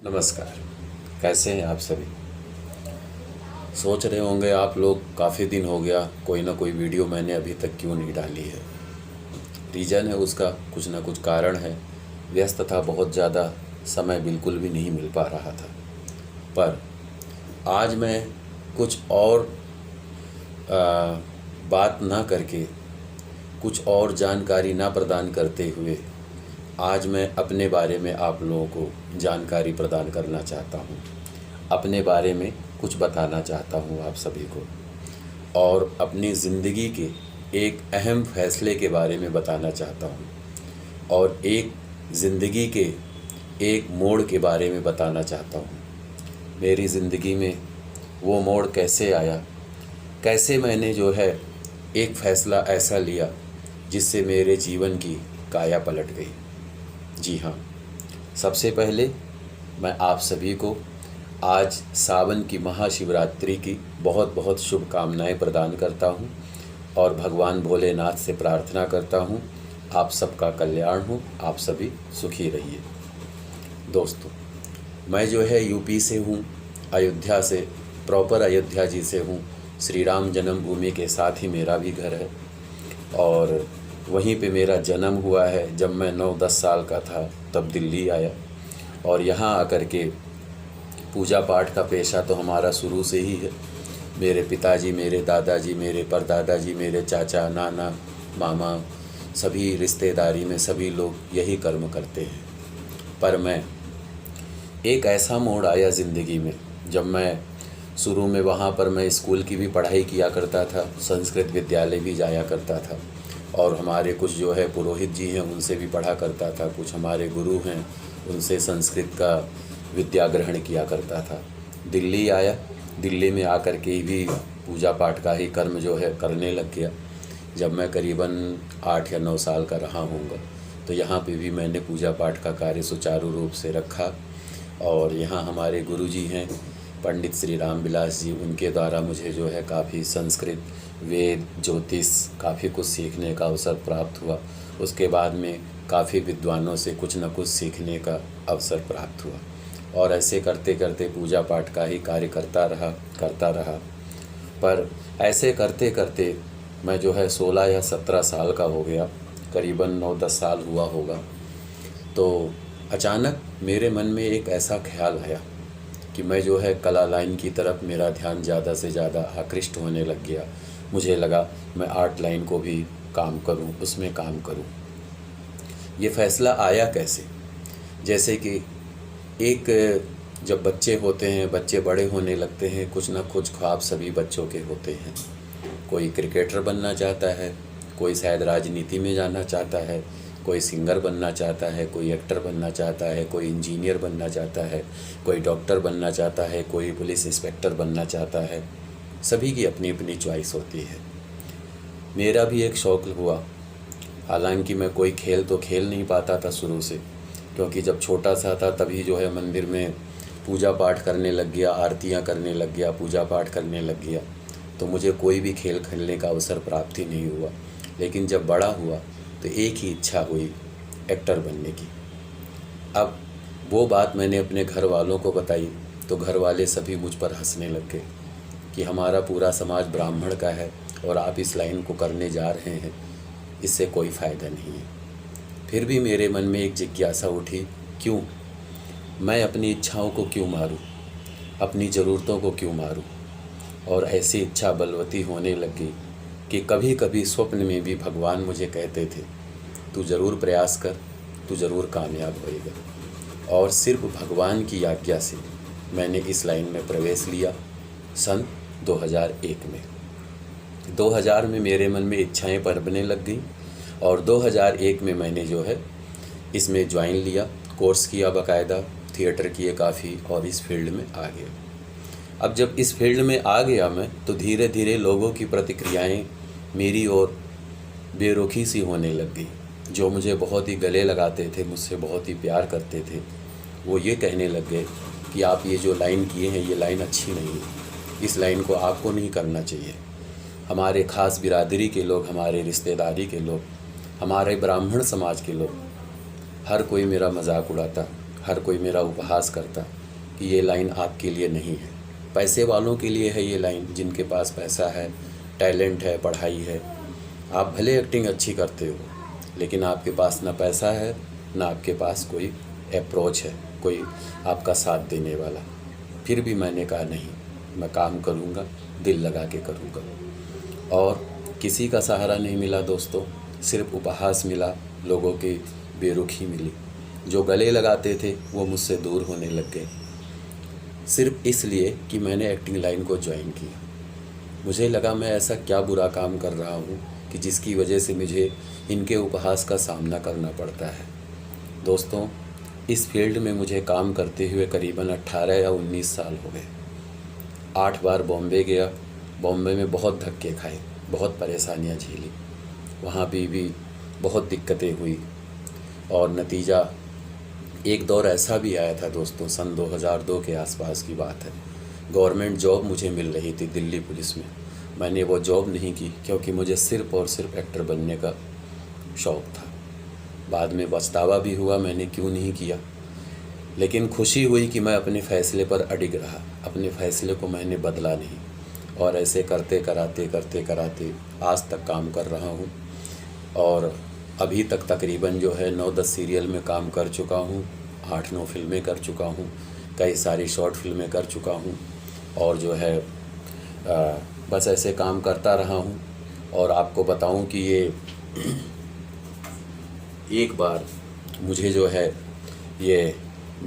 नमस्कार। कैसे हैं आप सभी। सोच रहे होंगे आप लोग काफ़ी दिन हो गया कोई ना कोई वीडियो मैंने अभी तक क्यों नहीं डाली है। रीज़न है उसका, कुछ ना कुछ कारण है। व्यस्त था बहुत ज़्यादा, समय बिल्कुल भी नहीं मिल पा रहा था। पर आज मैं कुछ और बात ना करके, कुछ और जानकारी ना प्रदान करते हुए आज मैं अपने बारे में आप लोगों को जानकारी प्रदान करना चाहता हूँ। अपने बारे में कुछ बताना चाहता हूँ आप सभी को, और अपनी ज़िंदगी के एक अहम फैसले के बारे में बताना चाहता हूँ, और एक ज़िंदगी के एक मोड़ के बारे में बताना चाहता हूँ। मेरी ज़िंदगी में वो मोड़ कैसे आया, कैसे मैंने जो है एक फ़ैसला ऐसा लिया जिससे मेरे जीवन की काया पलट गई। जी हाँ, सबसे पहले मैं आप सभी को आज सावन की महाशिवरात्रि की बहुत बहुत शुभकामनाएं प्रदान करता हूं, और भगवान भोलेनाथ से प्रार्थना करता हूं आप सबका कल्याण हो, आप सभी सुखी रहिए। दोस्तों, मैं जो है यूपी से हूं, अयोध्या से, प्रॉपर अयोध्या जी से हूं। श्री राम जन्मभूमि के साथ ही मेरा भी घर है, और वहीं पे मेरा जन्म हुआ है। जब मैं 9-10 साल का था तब दिल्ली आया, और यहाँ आकर के पूजा पाठ का पेशा तो हमारा शुरू से ही है। मेरे पिताजी, मेरे दादाजी, मेरे परदादाजी, मेरे चाचा, नाना, मामा, सभी रिश्तेदारी में सभी लोग यही कर्म करते हैं। पर मैं एक ऐसा मोड़ आया ज़िंदगी में, जब मैं शुरू में वहाँ पर मैं स्कूल की भी पढ़ाई किया करता था, संस्कृत विद्यालय भी जाया करता था, और हमारे कुछ जो है पुरोहित जी हैं उनसे भी पढ़ा करता था, कुछ हमारे गुरु हैं उनसे संस्कृत का विद्या ग्रहण किया करता था। दिल्ली आया, दिल्ली में आकर के भी पूजा पाठ का ही कर्म जो है करने लग गया। जब मैं करीबन 8 या 9 साल का रहा हूँगा, तो यहाँ पे भी मैंने पूजा पाठ का कार्य सुचारू रूप से रखा, और यहाँ हमारे गुरु जी हैं पंडित श्री राम विलास जी, उनके द्वारा मुझे जो है काफ़ी संस्कृत, वेद, ज्योतिष काफ़ी कुछ सीखने का अवसर प्राप्त हुआ। उसके बाद में काफ़ी विद्वानों से कुछ न कुछ सीखने का अवसर प्राप्त हुआ, और ऐसे करते करते पूजा पाठ का ही कार्य करता रहा। पर ऐसे करते करते मैं जो है 16 या 17 साल का हो गया, करीबन 9-10 साल हुआ होगा। तो अचानक मेरे मन में एक ऐसा ख्याल आया कि मैं जो है कला लाइन की तरफ मेरा ध्यान ज़्यादा से ज़्यादा आकृष्ट होने लग गया। मुझे लगा मैं आर्ट लाइन को भी काम करूं, उसमें काम करूं। ये फ़ैसला आया कैसे, जैसे कि एक जब बच्चे होते हैं, बच्चे बड़े होने लगते हैं, कुछ ना कुछ ख्वाब सभी बच्चों के होते हैं। कोई क्रिकेटर बनना चाहता है, कोई शायद राजनीति में जाना चाहता है, कोई सिंगर बनना चाहता है, कोई एक्टर बनना चाहता है, कोई इंजीनियर बनना चाहता है, कोई डॉक्टर बनना चाहता है, कोई पुलिस इंस्पेक्टर बनना चाहता है। सभी की अपनी अपनी चॉइस होती है। मेरा भी एक शौक़ हुआ। हालांकि मैं कोई खेल तो खेल नहीं पाता था शुरू से, क्योंकि जब छोटा सा था तभी जो है मंदिर में पूजा पाठ करने लग गया, आरतियाँ करने लग गया, पूजा पाठ करने लग गया, तो मुझे कोई भी खेल खेलने का अवसर प्राप्त ही नहीं हुआ। लेकिन जब बड़ा हुआ तो एक ही इच्छा हुई, एक्टर बनने की। अब वो बात मैंने अपने घर वालों को बताई, तो घर वाले सभी मुझ पर हंसने लग गए कि हमारा पूरा समाज ब्राह्मण का है और आप इस लाइन को करने जा रहे हैं, इससे कोई फ़ायदा नहीं है। फिर भी मेरे मन में एक जिज्ञासा उठी, क्यों मैं अपनी इच्छाओं को क्यों मारूं, अपनी ज़रूरतों को क्यों मारूं। और ऐसी इच्छा बलवती होने लग गई कि कभी कभी स्वप्न में भी भगवान मुझे कहते थे, तू ज़रूर प्रयास कर, तू ज़रूर कामयाब होएगा। और सिर्फ भगवान की आज्ञा से मैंने इस लाइन में प्रवेश लिया सन 2001 में। 2000 में मेरे मन में इच्छाएं पनपने लग गई, और 2001 में मैंने जो है इसमें ज्वाइन लिया, कोर्स किया बाकायदा, थिएटर किए काफ़ी, और इस फील्ड में आ गया। अब जब इस फील्ड में आ गया मैं, तो धीरे धीरे लोगों की प्रतिक्रियाएं मेरी ओर बेरुखी सी होने लग गई। जो मुझे बहुत ही गले लगाते थे, मुझसे बहुत ही प्यार करते थे, वो ये कहने लग गए कि आप ये जो लाइन किए हैं ये लाइन अच्छी नहीं है, इस लाइन को आपको नहीं करना चाहिए। हमारे ख़ास बिरादरी के लोग, हमारे रिश्तेदारी के लोग, हमारे ब्राह्मण समाज के लोग, हर कोई मेरा मजाक उड़ाता हर कोई मेरा उपहास करता कि ये लाइन आपके लिए नहीं है, पैसे वालों के लिए है ये लाइन, जिनके पास पैसा है, टैलेंट है, पढ़ाई है। आप भले एक्टिंग अच्छी करते हो, लेकिन आपके पास ना पैसा है, ना आपके पास कोई अप्रोच है, कोई आपका साथ देने वाला। फिर भी मैंने कहा नहीं, मैं काम करूँगा, दिल लगा के करूँगा। और किसी का सहारा नहीं मिला दोस्तों, सिर्फ उपहास मिला, लोगों की बेरुखी मिली। जो गले लगाते थे वो मुझसे दूर होने लग गए, सिर्फ इसलिए कि मैंने एक्टिंग लाइन को ज्वाइन किया। मुझे लगा मैं ऐसा क्या बुरा काम कर रहा हूँ कि जिसकी वजह से मुझे इनके उपहास का सामना करना पड़ता है। दोस्तों, इस फील्ड में मुझे काम करते हुए करीबन 18 या 19 साल हो गए। 8 बार बॉम्बे गया, बॉम्बे में बहुत धक्के खाए, बहुत परेशानियाँ झेली, वहाँ भी बहुत दिक्कतें हुई। और नतीजा एक दौर ऐसा भी आया था दोस्तों, सन 2002 के आसपास की बात है। गवर्नमेंट जॉब मुझे मिल रही थी दिल्ली पुलिस में। मैंने वो जॉब नहीं की क्योंकि मुझे सिर्फ़ और सिर्फ एक्टर बनने का शौक़ था। बाद में पछतावा भी हुआ मैंने क्यों नहीं किया, लेकिन खुशी हुई कि मैं अपने फ़ैसले पर अडिग रहा, अपने फ़ैसले को मैंने बदला नहीं। और ऐसे करते कराते आज तक काम कर रहा हूँ। और अभी तक तकरीबन जो है 9-10 सीरियल में काम कर चुका हूँ, 8-9 फिल्में कर चुका हूँ, कई सारी शॉर्ट फिल्में कर चुका हूँ। और जो है बस ऐसे काम करता रहा हूँ। और आपको बताऊँ कि ये एक बार मुझे जो है ये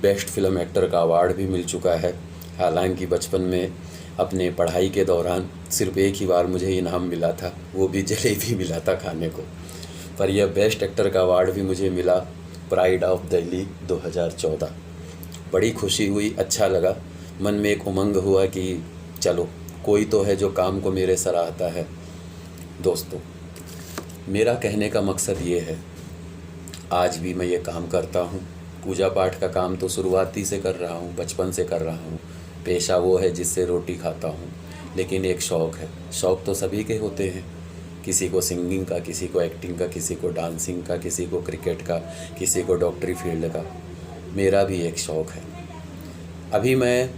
बेस्ट फिल्म एक्टर का अवार्ड भी मिल चुका है। हालांकि बचपन में अपने पढ़ाई के दौरान सिर्फ एक ही बार मुझे इनाम मिला था, वो भी जलेबी मिला था खाने को। पर यह बेस्ट एक्टर का अवार्ड भी मुझे मिला प्राइड ऑफ दिल्ली 2014। बड़ी खुशी हुई, अच्छा लगा, मन में एक उमंग हुआ कि चलो कोई तो है जो काम को मेरे सराहता है। दोस्तों, मेरा कहने का मकसद ये है, आज भी मैं ये काम करता हूँ। पूजा पाठ का काम तो शुरुआती से कर रहा हूँ, बचपन से कर रहा हूँ। पेशा वो है जिससे रोटी खाता हूँ, लेकिन एक शौक़ है। शौक़ तो सभी के होते हैं, किसी को सिंगिंग का, किसी को एक्टिंग का, किसी को डांसिंग का, किसी को क्रिकेट का, किसी को डॉक्टरी फील्ड का। मेरा भी एक शौक़ है। अभी मैं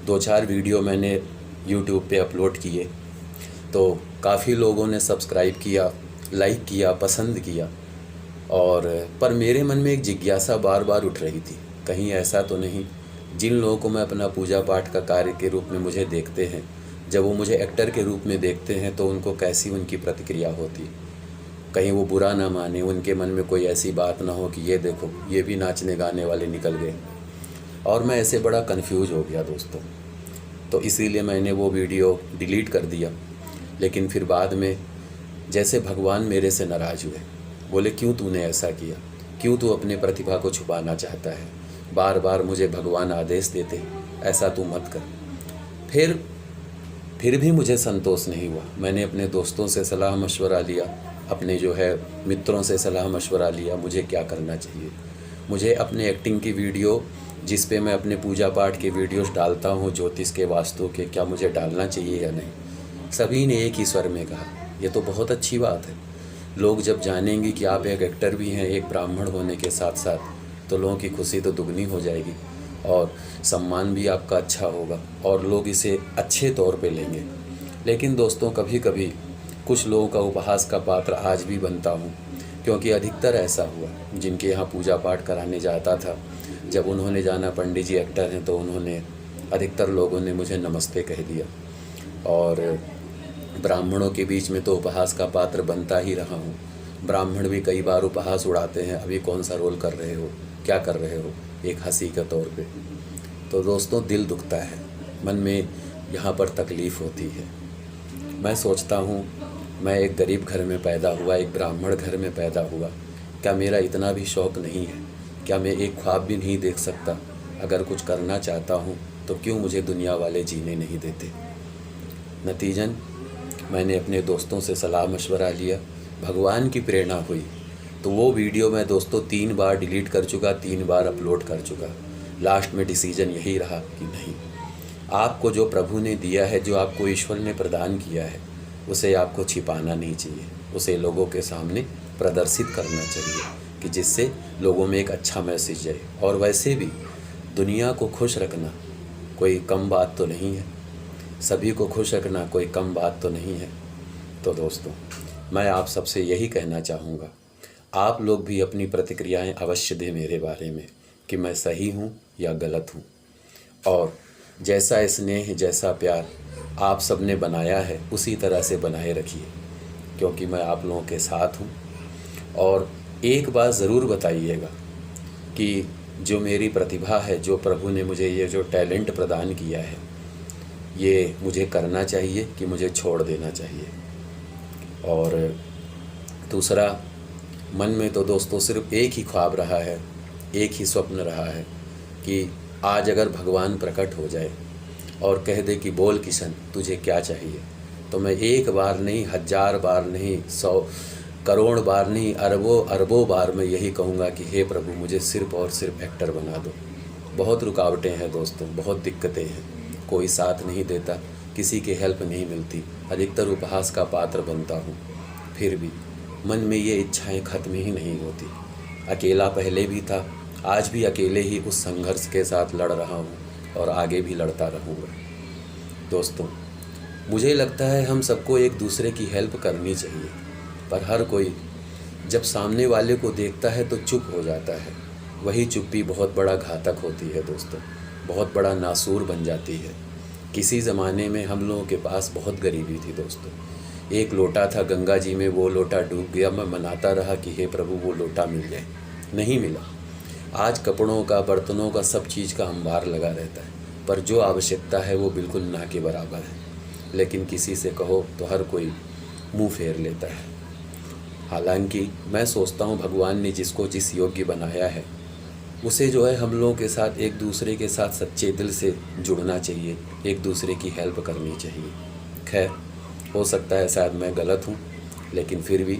2-4 वीडियो मैंने यूट्यूब पे अपलोड किए, तो काफ़ी लोगों ने सब्सक्राइब किया, लाइक किया, पसंद किया। और पर मेरे मन में एक जिज्ञासा बार बार उठ रही थी, कहीं ऐसा तो नहीं जिन लोगों को मैं अपना पूजा पाठ का कार्य के रूप में मुझे देखते हैं, जब वो मुझे एक्टर के रूप में देखते हैं तो उनको कैसी उनकी प्रतिक्रिया होती, कहीं वो बुरा ना माने, उनके मन में कोई ऐसी बात ना हो कि ये देखो ये भी नाचने गाने वाले निकल गए। और मैं ऐसे बड़ा कंफ्यूज हो गया दोस्तों, तो इसीलिए मैंने वो वीडियो डिलीट कर दिया। लेकिन फिर बाद में जैसे भगवान मेरे से नाराज़ हुए, बोले क्यों तूने ऐसा किया, क्यों तू अपने प्रतिभा को छुपाना चाहता है। बार बार मुझे भगवान आदेश देते ऐसा तू मत कर। फिर भी मुझे संतोष नहीं हुआ। मैंने अपने दोस्तों से सलाह मशवरा लिया, अपने जो है मित्रों से सलाह मशवरा लिया, मुझे क्या करना चाहिए। मुझे अपने एक्टिंग की वीडियो जिस पे मैं अपने पूजा पाठ के वीडियोस डालता हूँ, ज्योतिष के, वास्तु के, क्या मुझे डालना चाहिए या नहीं। सभी ने एक ही स्वर में कहा ये तो बहुत अच्छी बात है। लोग जब जानेंगे कि आप एक एक्टर भी हैं, एक ब्राह्मण होने के साथ साथ, तो लोगों की खुशी तो दुगनी हो जाएगी और सम्मान भी आपका अच्छा होगा और लोग इसे अच्छे तौर पे लेंगे। लेकिन दोस्तों, कभी कभी कुछ लोगों का उपहास का पात्र आज भी बनता हूँ, क्योंकि अधिकतर ऐसा हुआ जिनके यहाँ पूजा पाठ कराने जाता था, जब उन्होंने जाना पंडित जी एक्टर हैं तो उन्होंने, अधिकतर लोगों ने मुझे नमस्ते कह दिया। और ब्राह्मणों के बीच में तो उपहास का पात्र बनता ही रहा हूँ। ब्राह्मण भी कई बार उपहास उड़ाते हैं, अभी कौन सा रोल कर रहे हो, क्या कर रहे हो, एक हंसी के तौर पे। तो दोस्तों, दिल दुखता है, मन में यहाँ पर तकलीफ़ होती है। मैं सोचता हूँ मैं एक गरीब घर में पैदा हुआ, एक ब्राह्मण घर में पैदा हुआ, क्या मेरा इतना भी शौक़ नहीं है? क्या मैं एक ख्वाब भी नहीं देख सकता? अगर कुछ करना चाहता हूँ तो क्यों मुझे दुनिया वाले जीने नहीं देते? नतीजन मैंने अपने दोस्तों से सलाह मशवरा लिया, भगवान की प्रेरणा हुई, तो वो वीडियो मैं दोस्तों 3 बार डिलीट कर चुका, 3 बार अपलोड कर चुका। लास्ट में डिसीजन यही रहा कि नहीं, आपको जो प्रभु ने दिया है, जो आपको ईश्वर ने प्रदान किया है, उसे आपको छिपाना नहीं चाहिए, उसे लोगों के सामने प्रदर्शित करना चाहिए कि जिससे लोगों में एक अच्छा मैसेज जाए। और वैसे भी दुनिया को खुश रखना कोई कम बात तो नहीं है, सभी को खुश रखना कोई कम बात तो नहीं है। तो दोस्तों, मैं आप सबसे यही कहना चाहूँगा, आप लोग भी अपनी प्रतिक्रियाएं अवश्य दें मेरे बारे में कि मैं सही हूँ या गलत हूँ। और जैसा स्नेह, जैसा प्यार आप सब ने बनाया है उसी तरह से बनाए रखिए, क्योंकि मैं आप लोगों के साथ हूँ। और एक बात ज़रूर बताइएगा कि जो मेरी प्रतिभा है, जो प्रभु ने मुझे ये जो टैलेंट प्रदान किया है, ये मुझे करना चाहिए कि मुझे छोड़ देना चाहिए। और दूसरा, मन में तो दोस्तों सिर्फ एक ही ख्वाब रहा है, एक ही स्वप्न रहा है कि आज अगर भगवान प्रकट हो जाए और कह दे कि बोल किशन तुझे क्या चाहिए, तो मैं एक बार नहीं, 1000 बार नहीं, 100 करोड़ बार नहीं, अरबों बार मैं यही कहूँगा कि हे प्रभु मुझे सिर्फ और सिर्फ एक्टर बना दो। बहुत रुकावटें हैं दोस्तों, बहुत दिक्कतें हैं, कोई साथ नहीं देता, किसी की हेल्प नहीं मिलती, अधिकतर उपहास का पात्र बनता हूँ। फिर भी मन में ये इच्छाएं ख़त्म ही नहीं होती। अकेला पहले भी था, आज भी अकेले ही उस संघर्ष के साथ लड़ रहा हूँ और आगे भी लड़ता रहूँगा। दोस्तों, मुझे लगता है हम सबको एक दूसरे की हेल्प करनी चाहिए, पर हर कोई जब सामने वाले को देखता है तो चुप हो जाता है। वही चुप्पी बहुत बड़ा घातक होती है दोस्तों, बहुत बड़ा नासूर बन जाती है। किसी ज़माने में हम लोगों के पास बहुत गरीबी थी दोस्तों, एक लोटा था गंगा जी में, वो लोटा डूब गया, मैं मनाता रहा कि हे प्रभु वो लोटा मिल जाए, नहीं मिला। आज कपड़ों का, बर्तनों का, सब चीज़ का अंबार लगा रहता है, पर जो आवश्यकता है वो बिल्कुल ना के बराबर है। लेकिन किसी से कहो तो हर कोई मुंह फेर लेता है। हालांकि मैं सोचता हूँ भगवान ने जिसको जिस योग्य बनाया है उसे जो है हम लोगों के साथ, एक दूसरे के साथ सच्चे दिल से जुड़ना चाहिए, एक दूसरे की हेल्प करनी चाहिए। खैर, हो सकता है शायद मैं गलत हूँ, लेकिन फिर भी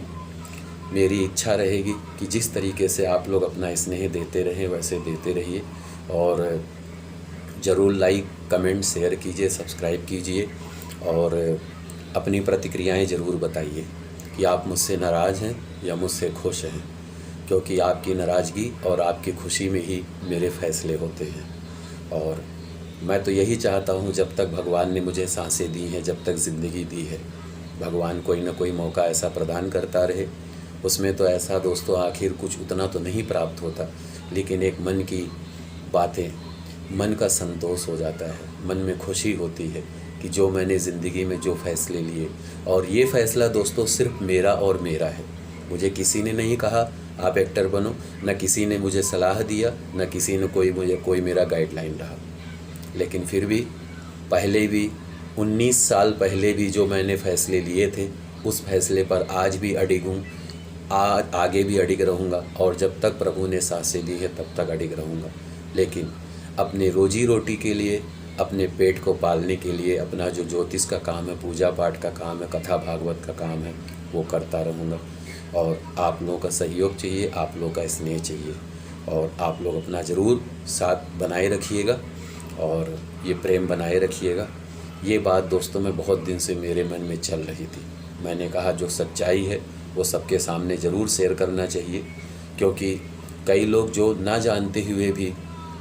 मेरी इच्छा रहेगी कि जिस तरीके से आप लोग अपना स्नेह देते रहें वैसे देते रहिए। और ज़रूर लाइक, कमेंट, शेयर कीजिए, सब्सक्राइब कीजिए और अपनी प्रतिक्रियाएं ज़रूर बताइए कि आप मुझसे नाराज़ हैं या मुझसे खुश हैं, क्योंकि आपकी नाराज़गी और आपकी खुशी में ही मेरे फ़ैसले होते हैं। और मैं तो यही चाहता हूँ, जब तक भगवान ने मुझे सांसें दी हैं, जब तक ज़िंदगी दी है, भगवान कोई ना कोई मौका ऐसा प्रदान करता रहे। उसमें तो ऐसा दोस्तों आखिर कुछ उतना तो नहीं प्राप्त होता, लेकिन एक मन की बातें, मन का संतोष हो जाता है, मन में खुशी होती है कि जो मैंने ज़िंदगी में जो फ़ैसले लिए, और ये फ़ैसला दोस्तों सिर्फ मेरा और मेरा है। मुझे किसी ने नहीं कहा आप एक्टर बनो, न किसी ने मुझे सलाह दिया, न किसी ने कोई मेरा गाइडलाइन रहा। लेकिन फिर भी पहले भी 19 साल पहले भी जो मैंने फ़ैसले लिए थे, उस फैसले पर आज भी अडिग हूँ, आगे भी अडिग रहूँगा, और जब तक प्रभु ने सांसें दी है तब तक अडिग रहूँगा। लेकिन अपने रोजी रोटी के लिए, अपने पेट को पालने के लिए, अपना जो ज्योतिष का काम है, पूजा पाठ का काम है, कथा भागवत का काम है, वो करता रहूँगा। और आप लोगों का सहयोग चाहिए, आप लोगों का स्नेह चाहिए, और आप लोग अपना ज़रूर साथ बनाए रखिएगा और ये प्रेम बनाए रखिएगा। ये बात दोस्तों में बहुत दिन से मेरे मन में चल रही थी। मैंने कहा जो सच्चाई है वो सबके सामने ज़रूर शेयर करना चाहिए, क्योंकि कई लोग जो ना जानते हुए भी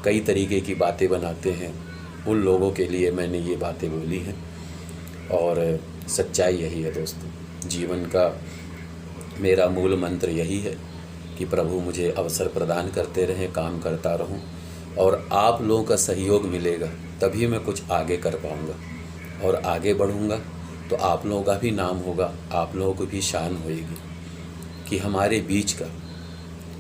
कई तरीके की बातें बनाते हैं, उन लोगों के लिए मैंने ये बातें बोली हैं। और सच्चाई यही है दोस्तों, जीवन का मेरा मूल मंत्र यही है कि प्रभु मुझे अवसर प्रदान करते रहें, काम करता रहूं, और आप लोगों का सहयोग मिलेगा तभी मैं कुछ आगे कर पाऊंगा, और आगे बढ़ूंगा तो आप लोगों का भी नाम होगा, आप लोगों को भी शान होएगी कि हमारे बीच का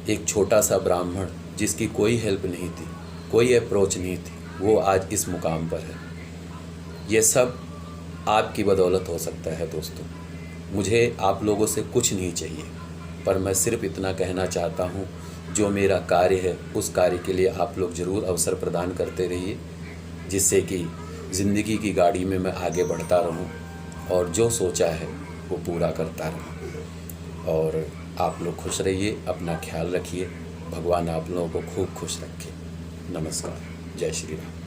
एक छोटा सा ब्राह्मण जिसकी कोई हेल्प नहीं थी, कोई अप्रोच नहीं थी, वो आज इस मुकाम पर है। ये सब आपकी बदौलत हो सकता है दोस्तों। मुझे आप लोगों से कुछ नहीं चाहिए, पर मैं सिर्फ इतना कहना चाहता हूँ, जो मेरा कार्य है उस कार्य के लिए आप लोग ज़रूर अवसर प्रदान करते रहिए, जिससे कि ज़िंदगी की गाड़ी में मैं आगे बढ़ता रहूँ और जो सोचा है वो पूरा करता रहूँ। और आप लोग खुश रहिए, अपना ख्याल रखिए, भगवान आप लोगों को खूब खुश रखे। नमस्कार, जय श्री राम।